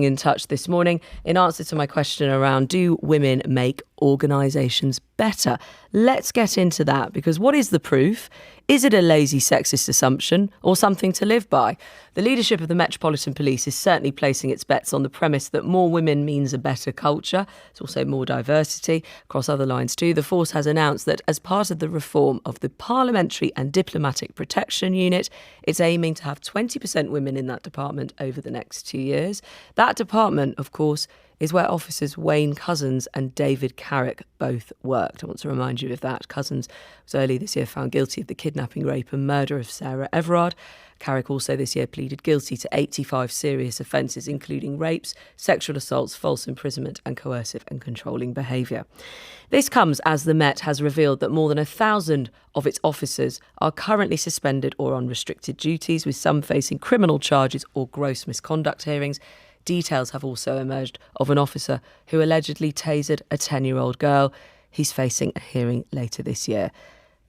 In touch this morning in answer to my question around, do women make organisations better? Let's get into that, because what is the proof? Is it a lazy sexist assumption or something to live by? The leadership of the Metropolitan Police is certainly placing its bets on the premise that more women means a better culture. It's also more diversity across other lines too. The force has announced that as part of the reform of the Parliamentary and Diplomatic Protection Unit, it's aiming to have 20% women in that department over the next 2 years. That department, of course, is where officers Wayne Couzens and David Carrick both worked. I want to remind you of that. Couzens was early this year found guilty of the kidnapping, rape and murder of Sarah Everard. Carrick also this year pleaded guilty to 85 serious offences, including rapes, sexual assaults, false imprisonment and coercive and controlling behaviour. This comes as the Met has revealed that more than 1,000 of its officers are currently suspended or on restricted duties, with some facing criminal charges or gross misconduct hearings. Details have also emerged of an officer who allegedly tasered a 10-year-old girl. He's facing a hearing later this year.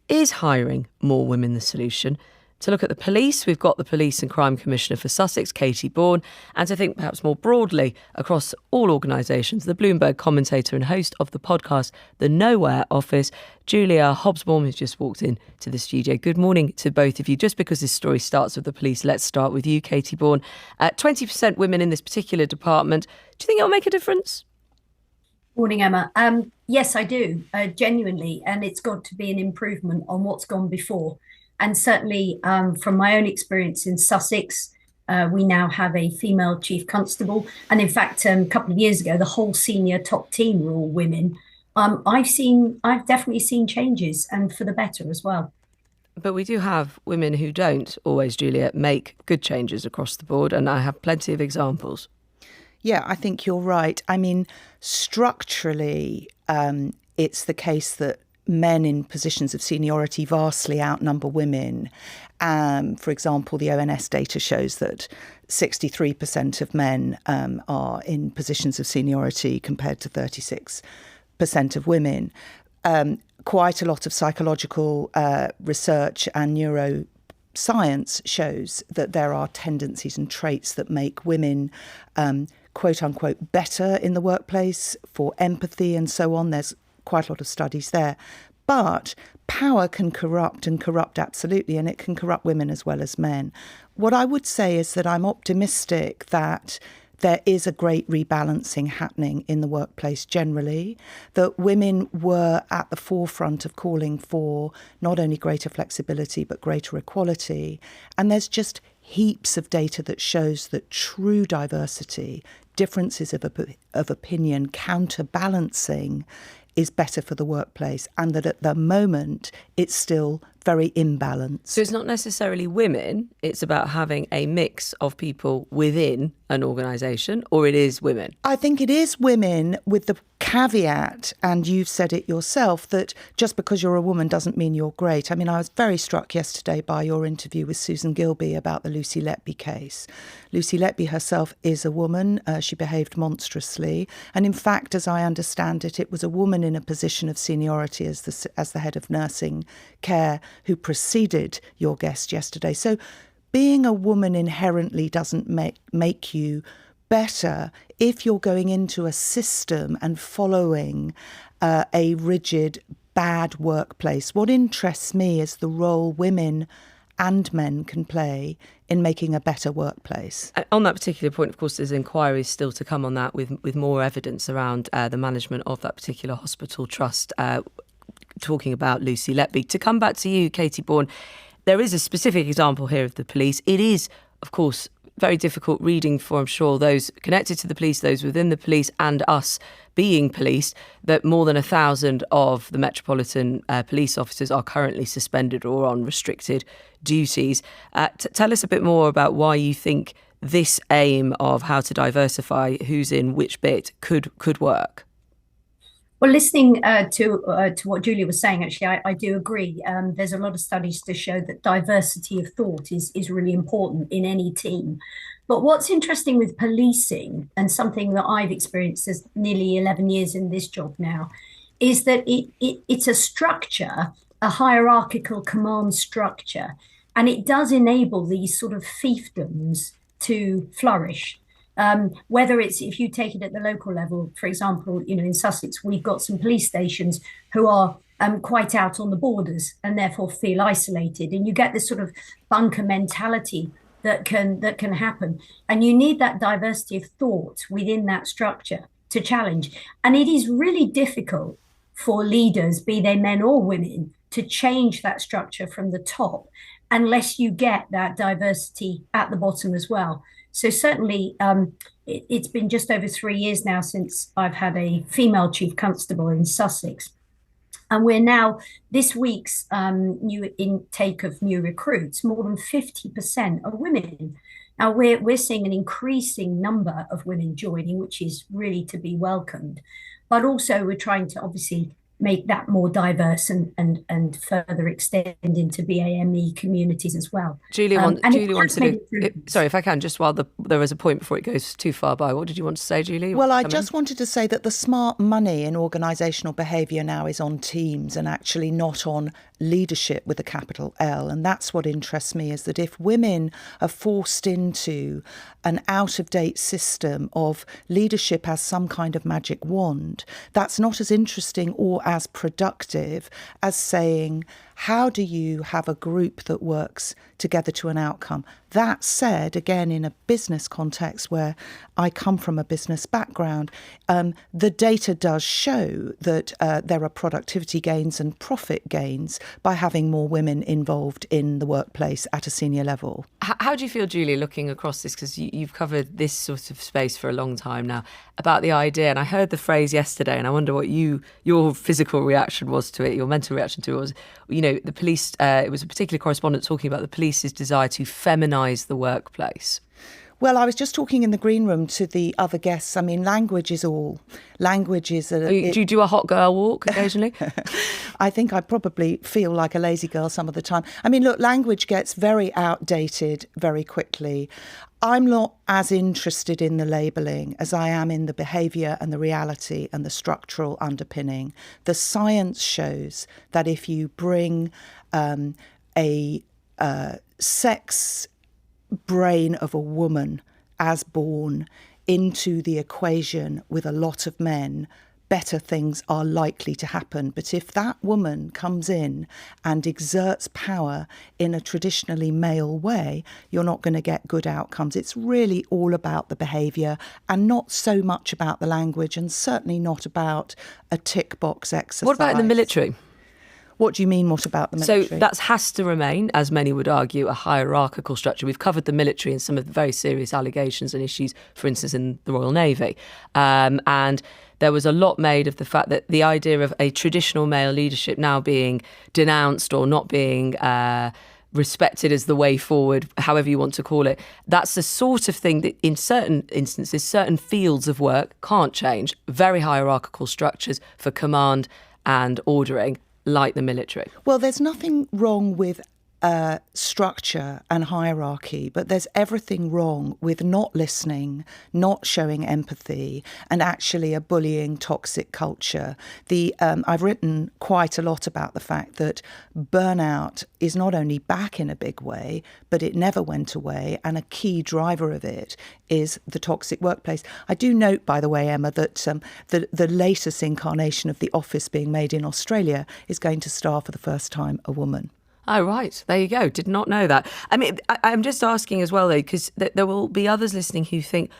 Is hiring more women the solution? To look at the police, we've got the Police and Crime Commissioner for Sussex, Katy Bourne, and to think perhaps more broadly across all organisations, the Bloomberg commentator and host of the podcast The Nowhere Office, Julia Hobsbawm, who's just walked into the studio. Good morning to both of you. Just because this story starts with the police, let's start with you, Katy Bourne. 20% women in this particular department. Do you think it'll make a difference? Morning, Emma. Yes, I do, genuinely, and it's got to be an improvement on what's gone before. And certainly from my own experience in Sussex, we now have a female chief constable. And in fact, a couple of years ago, the whole senior top team were all women. I've definitely seen changes, and for the better as well. But we do have women who don't always, Julia, make good changes across the board. And I have plenty of examples. Yeah, I think you're right. I mean, structurally, it's the case that men in positions of seniority vastly outnumber women. For example, the ONS data shows that 63% of men are in positions of seniority compared to 36% of women. Quite a lot of psychological research and neuroscience shows that there are tendencies and traits that make women quote unquote better in the workplace for empathy and so on. There's quite a lot of studies there. But power can corrupt, and corrupt absolutely, and it can corrupt women as well as men. What I would say is that I'm optimistic that there is a great rebalancing happening in the workplace generally, that women were at the forefront of calling for not only greater flexibility, but greater equality. And there's just heaps of data that shows that true diversity, differences of opinion, counterbalancing is better for the workplace, and that at the moment it's still very imbalanced. So it's not necessarily women, it's about having a mix of people within an organisation, or it is women? I think it is women, with the caveat, and you've said it yourself, that just because you're a woman doesn't mean you're great. I mean, I was very struck yesterday by your interview with Susan Gilby about the Lucy Letby case. Lucy Letby herself is a woman. She behaved monstrously. And in fact, as I understand it, it was a woman in a position of seniority as the head of nursing care who preceded your guest yesterday. So being a woman inherently doesn't make you better if you're going into a system and following a rigid, bad workplace. What interests me is the role women and men can play in making a better workplace. On that particular point, of course, there's inquiries still to come on that with more evidence around the management of that particular hospital trust, talking about Lucy Letby. To come back to you, Katy Bourne, there is a specific example here of the police. It is, of course, very difficult reading for, I'm sure, those connected to the police, those within the police and us being policed, that more than 1,000 of the Metropolitan police officers are currently suspended or on restricted duties. Tell us a bit more about why you think this aim of how to diversify who's in which bit could work. Well, listening to what Julia was saying, actually, I do agree. There's a lot of studies to show that diversity of thought is really important in any team. But what's interesting with policing, and something that I've experienced as nearly 11 years in this job now, is that it's a structure, a hierarchical command structure, and it does enable these sort of fiefdoms to flourish. Whether it's, if you take it at the local level, for example, in Sussex, we've got some police stations who are quite out on the borders and therefore feel isolated. And you get this sort of bunker mentality that can happen. And you need that diversity of thought within that structure to challenge. And it is really difficult for leaders, be they men or women, to change that structure from the top unless you get that diversity at the bottom as well. So certainly, it's been just over 3 years now since I've had a female chief constable in Sussex. And we're now, this week's new intake of new recruits, more than 50% are women. Now we're seeing an increasing number of women joining, which is really to be welcomed. But also we're trying to obviously make that more diverse and further extend into BAME communities as well. Julia wants to do... Sorry, if I can, just while there is a point before it goes too far by. What did you want to say, Julie? Well, I just wanted to say that the smart money in organisational behaviour now is on teams and actually not on leadership with a capital L. And that's what interests me, is that if women are forced into an out-of-date system of leadership as some kind of magic wand, that's not as interesting or as productive as saying, how do you have a group that works together to an outcome? That said, again, in a business context where I come from a business background, the data does show that there are productivity gains and profit gains by having more women involved in the workplace at a senior level. How do you feel, Julie, looking across this, because you've covered this sort of space for a long time now, about the idea, and I heard the phrase yesterday, and I wonder what your physical reaction was to it, your mental reaction to it was, the police, it was a particular correspondent talking about the police's desire to feminise the workplace. Well, I was just talking in the green room to the other guests. I mean, language is all. Language is... Do you do a hot girl walk occasionally? I think I probably feel like a lazy girl some of the time. I mean, look, language gets very outdated very quickly. I'm not as interested in the labelling as I am in the behaviour and the reality and the structural underpinning. The science shows that if you bring a sex brain of a woman as born into the equation with a lot of men, better things are likely to happen. But if that woman comes in and exerts power in a traditionally male way, you're not going to get good outcomes. It's really all about the behaviour and not so much about the language, and certainly not about a tick box exercise. What about in the military? What do you mean, what about the military? So that has to remain, as many would argue, a hierarchical structure. We've covered the military and some of the very serious allegations and issues, for instance, in the Royal Navy. And there was a lot made of the fact that the idea of a traditional male leadership now being denounced or not being respected as the way forward, however you want to call it, that's the sort of thing that in certain instances, certain fields of work can't change. Very hierarchical structures for command and ordering, like the military. Well, there's nothing wrong with structure and hierarchy, but there's everything wrong with not listening, not showing empathy, and actually a bullying, toxic culture. I've written quite a lot about the fact that burnout is not only back in a big way, but it never went away, and a key driver of it is the toxic workplace. I do note, by the way, Emma, that the latest incarnation of The Office being made in Australia is going to star for the first time a woman. Oh, right. There you go. Did not know that. I mean, I'm just asking as well, though, because there will be others listening who think,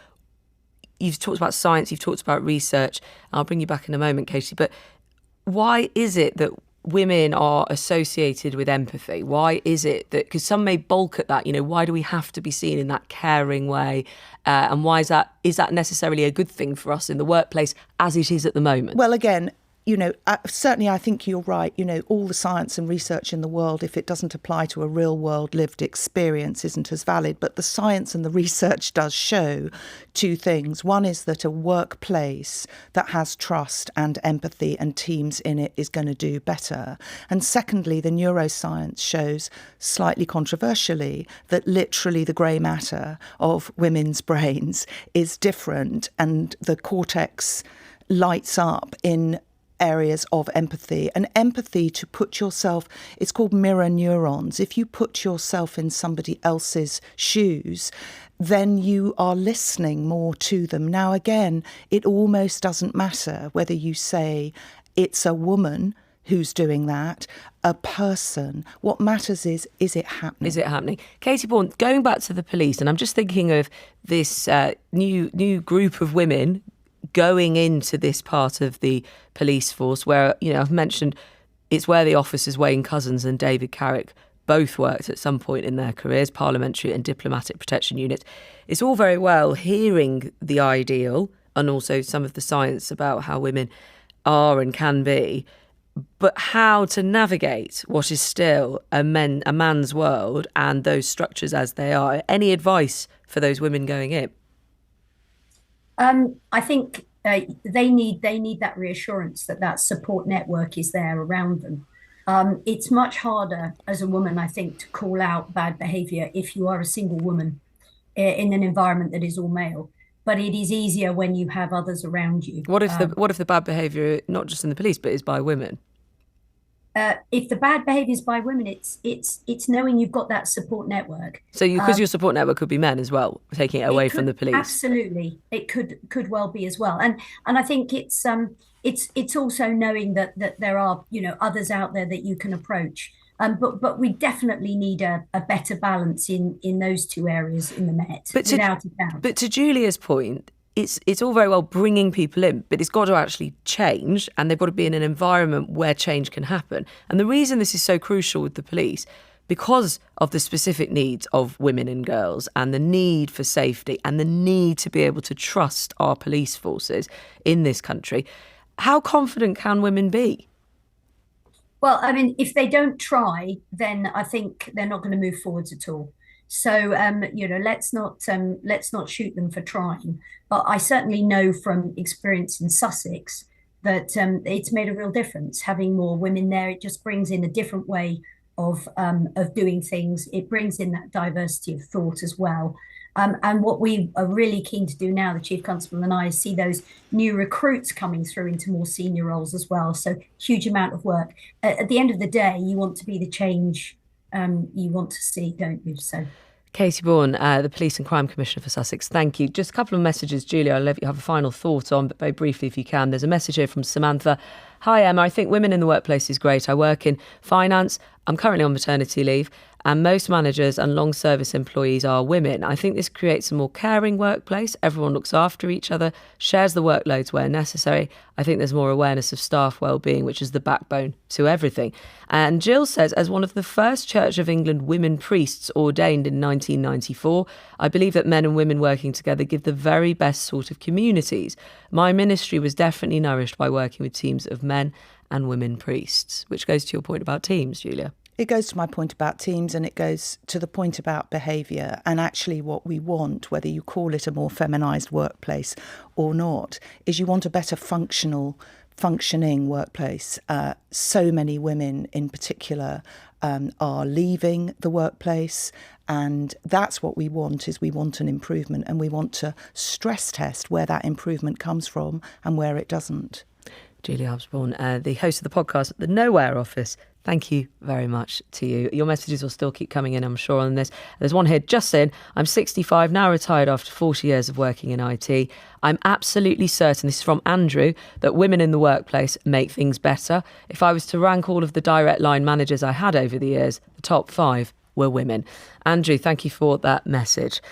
you've talked about science, you've talked about research. I'll bring you back in a moment, Katy. But why is it that women are associated with empathy? Why is it that, because some may balk at that, why do we have to be seen in that caring way? And why is that necessarily a good thing for us in the workplace as it is at the moment? Well, again, certainly I think you're right. All the science and research in the world, if it doesn't apply to a real world lived experience, isn't as valid. But the science and the research does show two things. One is that a workplace that has trust and empathy and teams in it is going to do better. And secondly, the neuroscience shows, slightly controversially, that literally the grey matter of women's brains is different, and the cortex lights up in areas of empathy, and empathy to put yourself, it's called mirror neurons. If you put yourself in somebody else's shoes, then you are listening more to them. Now, again, it almost doesn't matter whether you say it's a woman who's doing that, a person. What matters is it happening? Is it happening? Katy Bourne, going back to the police, and I'm just thinking of this new group of women going into this part of the police force where, I've mentioned it's where the officers Wayne Couzens and David Carrick both worked at some point in their careers, parliamentary and diplomatic protection units. It's all very well hearing the ideal and also some of the science about how women are and can be, but how to navigate what is still a man's world and those structures as they are. Any advice for those women going in? I think they need that reassurance that support network is there around them. It's much harder as a woman, I think, to call out bad behaviour if you are a single woman in an environment that is all male. But it is easier when you have others around you. What if the bad behaviour, not just in the police, but is by women? If the bad behaviour is by women, it's knowing you've got that support network. So because your support network could be men as well, taking it away from the police. Absolutely, it could well be as well. And I think it's also knowing that there are others out there that you can approach. But we definitely need a better balance in those two areas in the Met, without a doubt. But to Julia's point, it's all very well bringing people in, but it's got to actually change, and they've got to be in an environment where change can happen. And the reason this is so crucial with the police, because of the specific needs of women and girls and the need for safety and the need to be able to trust our police forces in this country, how confident can women be? Well, I mean, if they don't try, then I think they're not going to move forwards at all. So, let's not shoot them for trying. But I certainly know from experience in Sussex that it's made a real difference having more women there. It just brings in a different way of doing things. It brings in that diversity of thought as well. And what we are really keen to do now, the Chief Constable and I, is see those new recruits coming through into more senior roles as well. So huge amount of work. At the end of the day, you want to be the change you want to see, don't you? So, Katy Bourne, the Police and Crime Commissioner for Sussex, thank you. Just a couple of messages, Julia, I'll let you have a final thought on, but very briefly if you can. There's a message here from Samantha. Hi, Emma. I think women in the workplace is great. I work in finance. I'm currently on maternity leave, and most managers and long service employees are women. I think this creates a more caring workplace. Everyone looks after each other, shares the workloads where necessary. I think there's more awareness of staff well-being, which is the backbone to everything. And Jill says, as one of the first Church of England women priests ordained in 1994, I believe that men and women working together give the very best sort of communities. My ministry was definitely nourished by working with teams of men and women priests, which goes to your point about teams, Julia. It goes to my point about teams, and it goes to the point about behaviour. And actually what we want, whether you call it a more feminised workplace or not, is you want a better functioning workplace. So many women in particular are leaving the workplace, and that's what we want, is we want an improvement, and we want to stress test where that improvement comes from and where it doesn't. Julia Hobsbawm, the host of the podcast at the Nowhere office. Thank you very much to you. Your messages will still keep coming in, I'm sure, on this. There's one here just saying, I'm 65, now retired after 40 years of working in IT. I'm absolutely certain, this is from Andrew, that women in the workplace make things better. If I was to rank all of the direct line managers I had over the years, the top 5 were women. Andrew, thank you for that message.